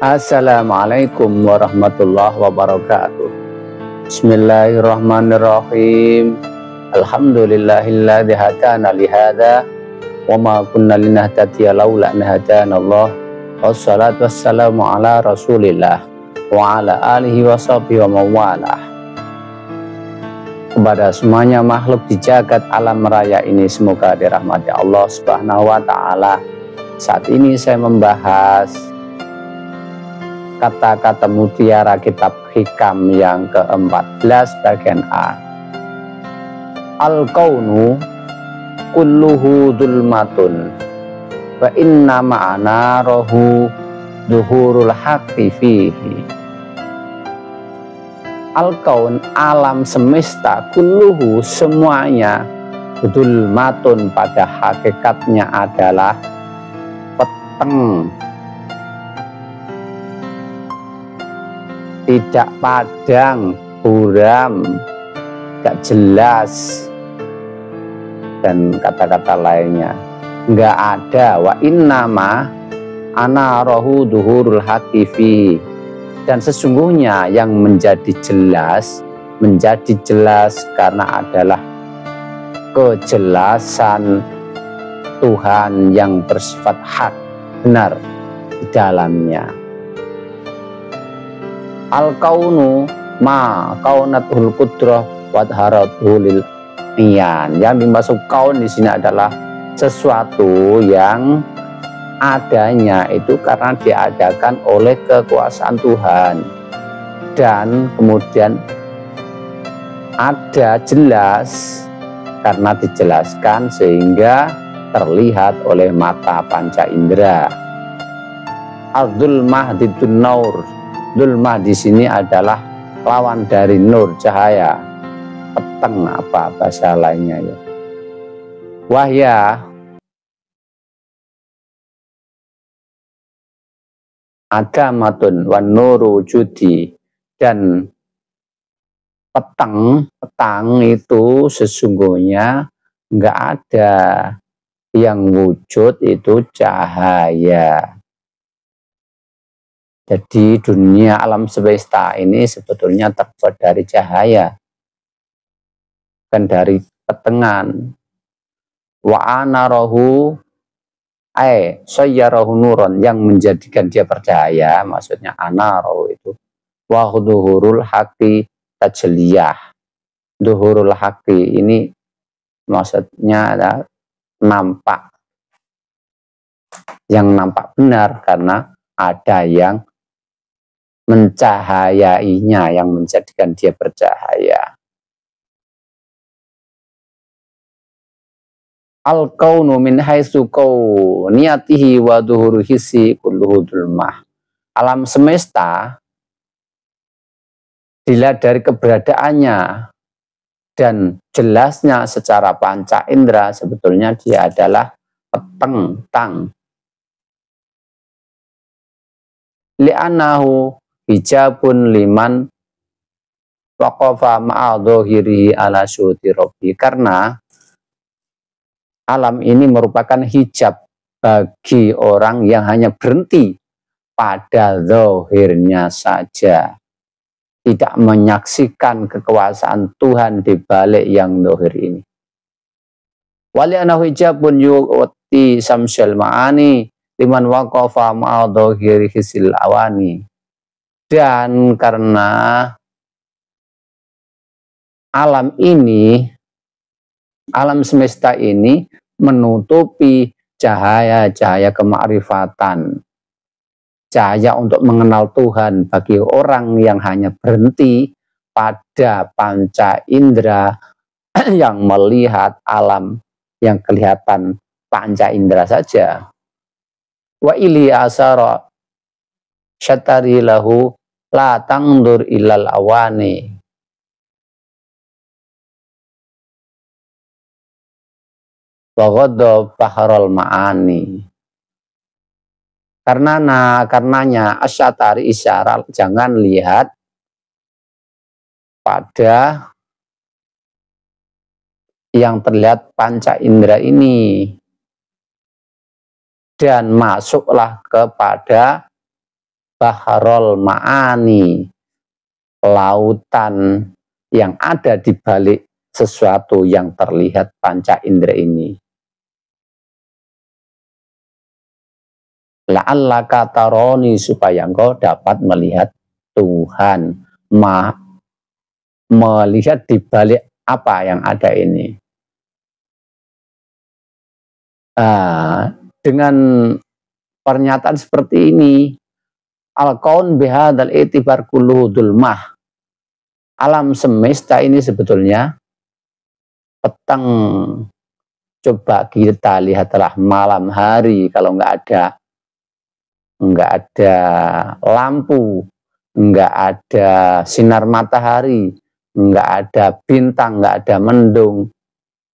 Assalamualaikum warahmatullahi wabarakatuh. Bismillahirrahmanirrahim. Alhamdulillahilladzi hadana li hadza wa ma kunna linahtadiya laula an hadanallah. Wassalatu wassalamu ala Rasulillah wa ala alihi washabihi wa mawalah. Kepada semuanya makhluk di jagat alam raya ini, semoga dirahmati Allah Subhanahu wa taala. Saat ini saya membahas kata-kata mutiara kitab hikam yang ke-14 bagian A. Al-kaunu kulluhu dhulmatun wa inna ma'ana rohu duhurul haqqi fihi. Al-kaun, alam semesta, kulluhu, semuanya, dhulmatun, pada hakikatnya adalah peteng, tidak padang, buram, tidak jelas, dan kata-kata lainnya. Enggak ada. Wa innama ana rohu duhurul haqqi fihi. Dan sesungguhnya yang menjadi jelas karena adalah kejelasan Tuhan yang bersifat hak, benar di dalamnya. Al-kaunu ma kaunatul qudrah wa dharatul lil iyan. Yang dimaksud kaun di sini adalah sesuatu yang adanya itu karena diadakan oleh kekuasaan Tuhan, dan kemudian ada jelas karena dijelaskan sehingga terlihat oleh mata panca indera. Al-dhulmah didun naur. Dhulmah di sini adalah lawan dari nur, cahaya. Peteng, apa bahasa lainnya ya. Wahya adamatun wan nuru wujudi. Dan petang itu sesungguhnya enggak ada, yang wujud itu cahaya. Jadi dunia alam semesta ini sebetulnya terbuat dari cahaya, bukan dari petengan. Wa anarahu sayyarahu nuron, yang menjadikan dia bercahaya, maksudnya anarahu itu wa dhuhurul haqqi tajliyah. Dhuhurul haqqi ini maksudnya adalah nampak, yang nampak benar karena ada yang mencahayainya, yang menjadikan dia bercahaya. Al-kaunu min haitsu kauniyatihi wa dhuhuru hissi kulluhu dhulmah. Alam semesta dilihat dari keberadaannya dan jelasnya secara panca indera, sebetulnya dia adalah peteng. Li'annahu hijabun liman waqafa ma'a dhahirihi ala syuhudi rabbi. Karena alam ini merupakan hijab bagi orang yang hanya berhenti pada zahirnya saja, tidak menyaksikan kekuasaan Tuhan di balik yang zahir ini. Wali'annahu hijabun yu'ti samsyal ma'ani liman waqafa ma'a dhahiri hisil awani. Dan karena alam semesta ini menutupi cahaya kemakrifatan, cahaya untuk mengenal Tuhan bagi orang yang hanya berhenti pada panca indera yang melihat alam yang kelihatan panca indera saja. Wa ili asara syatari lahu la tangdur ilal awani. Wagodo baharul ma'ani. Karenanya asyatari isyarat, jangan lihat pada yang terlihat panca indera ini, dan masuklah kepada baharul ma'ani, lautan yang ada di balik sesuatu yang terlihat panca indera ini. La'allaka taroni, supaya engkau dapat melihat Tuhan, melihat di balik apa yang ada ini. Dengan pernyataan seperti ini, al-kaun bihadal itibar kulluhu dulmah, alam semesta ini sebetulnya petang. Coba kita lihatlah malam hari, kalau nggak ada lampu, nggak ada sinar matahari, nggak ada bintang, nggak ada mendung,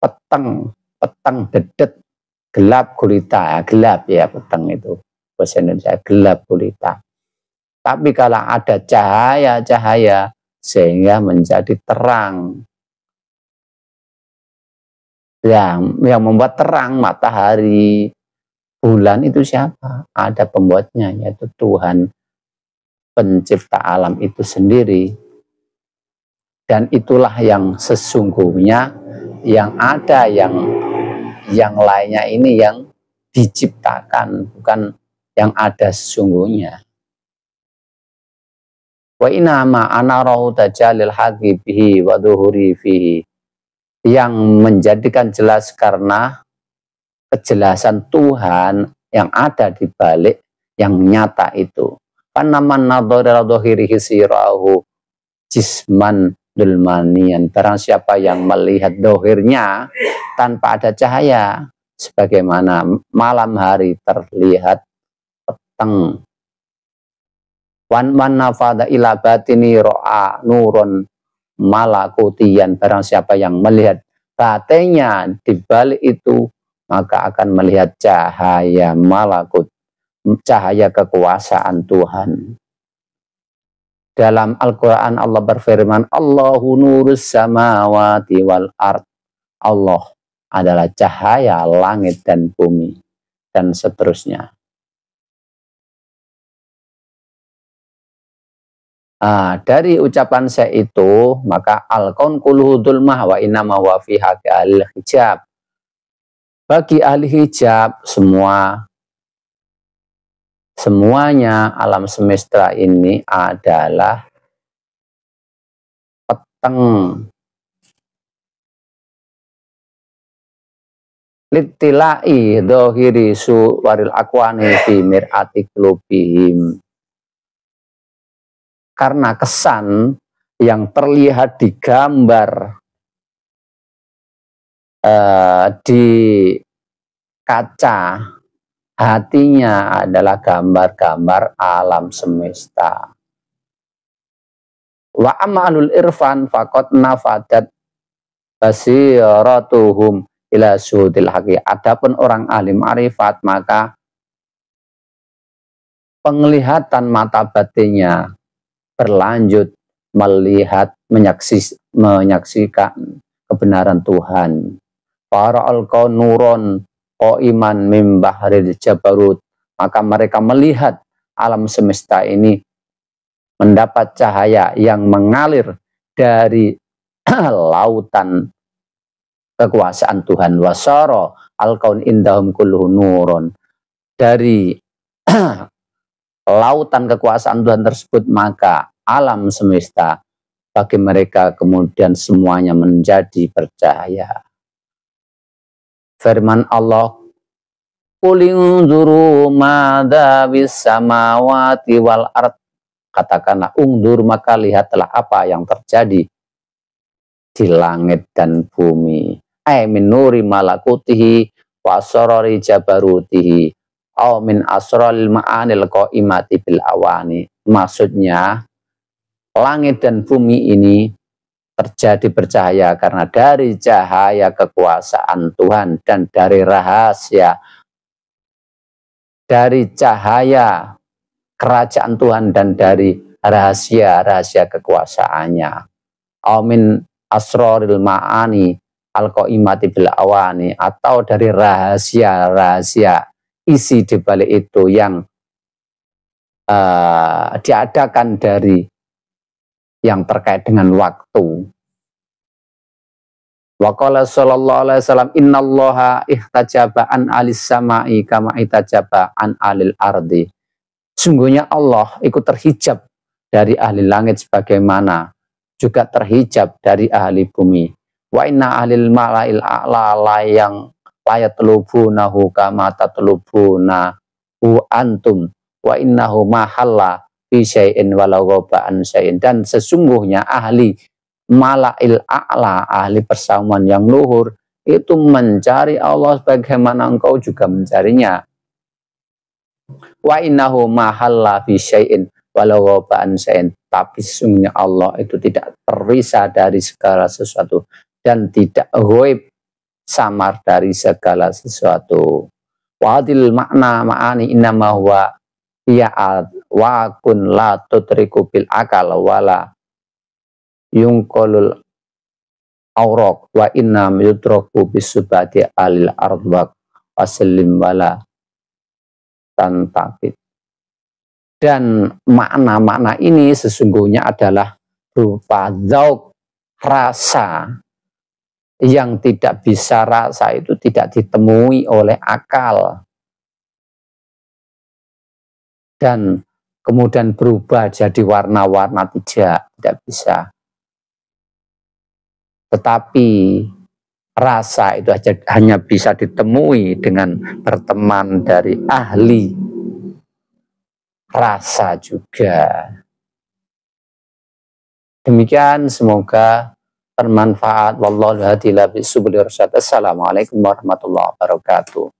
petang dedet, gelap gulita. Gelap ya petang itu bahasa Indonesia, gelap gulita. Tapi kalau ada cahaya sehingga menjadi terang, yang membuat terang matahari, bulan, itu siapa? Ada pembuatnya, yaitu Tuhan pencipta alam itu sendiri. Dan itulah yang sesungguhnya yang ada, yang lainnya ini yang diciptakan, bukan yang ada sesungguhnya. Wa inama anarahu tajalil haqi bihi wa dhuhuri fihi, yang menjadikan jelas karena kejelasan Tuhan yang ada di balik yang nyata itu. Panaman nadhara dhahirihi sirahu jisman dulmanian, barang siapa yang melihat dohirnya tanpa ada cahaya, sebagaimana malam hari terlihat petang. Wan nafada ila batini ro'a nurun malakutian, barang siapa yang melihat batinnya di balik itu, maka akan melihat cahaya malakut, cahaya kekuasaan Tuhan. Dalam Al-Quran Allah berfirman, Allahu nurus samawati wal ard, Allah adalah cahaya langit dan bumi, dan seterusnya. Dari ucapan saya itu, maka al-kaun kulluhu dzulmah wa innama wa fi haqqi ahli hijab. Bagi ahli hijab semuanya alam semesta ini adalah peteng. Litilai dohiri suwaril akwani fi mir'ati qulubihim, karena kesan yang terlihat di gambar di kaca hatinya adalah gambar-gambar alam semesta. Wa amalul irfan faqad nafadat basiratuhum ila sudil haqi. Adapun orang ahli ma'rifat, maka penglihatan mata batinnya berlanjut melihat, menyaksikan kebenaran Tuhan. Para al-kaun nuron iman mim bahril jabarut, maka mereka melihat alam semesta ini mendapat cahaya yang mengalir dari lautan kekuasaan Tuhan. Wasara al-kaun indahum kulluhu nuron, dari lautan kekuasaan Tuhan tersebut, maka alam semesta bagi mereka kemudian semuanya menjadi bercahaya. Firman Allah, qul unzuru madza bis samawati wal ard, katakanlah undur, maka lihatlah apa yang terjadi di langit dan bumi. Ai min nuri malakutihi wa asrari jabarutihi aw min asraril ma'anil qaimati bil awani. Maksudnya langit dan bumi ini terjadi bercahaya karena dari cahaya kekuasaan Tuhan dan dari rahasia, dari cahaya kerajaan Tuhan dan dari rahasia-rahasia kekuasaannya. Amin asroril ma'ani al-qaimati bil awani, atau dari rahasia-rahasia isi di balik itu yang diadakan dari yang terkait dengan waktu. Wa qala sallallahu alaihi wasallam innallaha ihtajaba an alis samai kama ihtajaba an alil ardi. Sungguhnya Allah ikut terhijab dari ahli langit sebagaimana juga terhijab dari ahli bumi. Wa inna ahlil mala'il a'la yang layatlubunahu kama tatlubunahu antum wa innahu mahalla fi syai'in walau ghaba an syai'in. Dan sesungguhnya ahli mala'il a'la, ahli persamaan yang luhur itu mencari Allah sebagaimana engkau juga mencarinya. Wa innahu mahalla fi syai'in walau ghaba an syai'in. Tapi sesungguhnya Allah itu tidak terpisah dari segala sesuatu dan tidak ghaib, samar dari segala sesuatu. Wadil makna ma'ani innama huwa ya'ad wa kun la tutriku bil akal wala yungkolul aurok wa inna yudraku bisubati alil ardwak wasallim wala tantakit. Dan makna-makna ini sesungguhnya adalah berupa zauk, rasa yang tidak bisa, rasa itu tidak ditemui oleh akal dan kemudian berubah jadi warna-warna, tidak bisa. Tetapi rasa itu hanya bisa ditemui dengan berteman dari ahli rasa juga. Demikian, semoga bermanfaat. Wallahu a'lam bishawab. Assalamualaikum warahmatullahi wabarakatuh.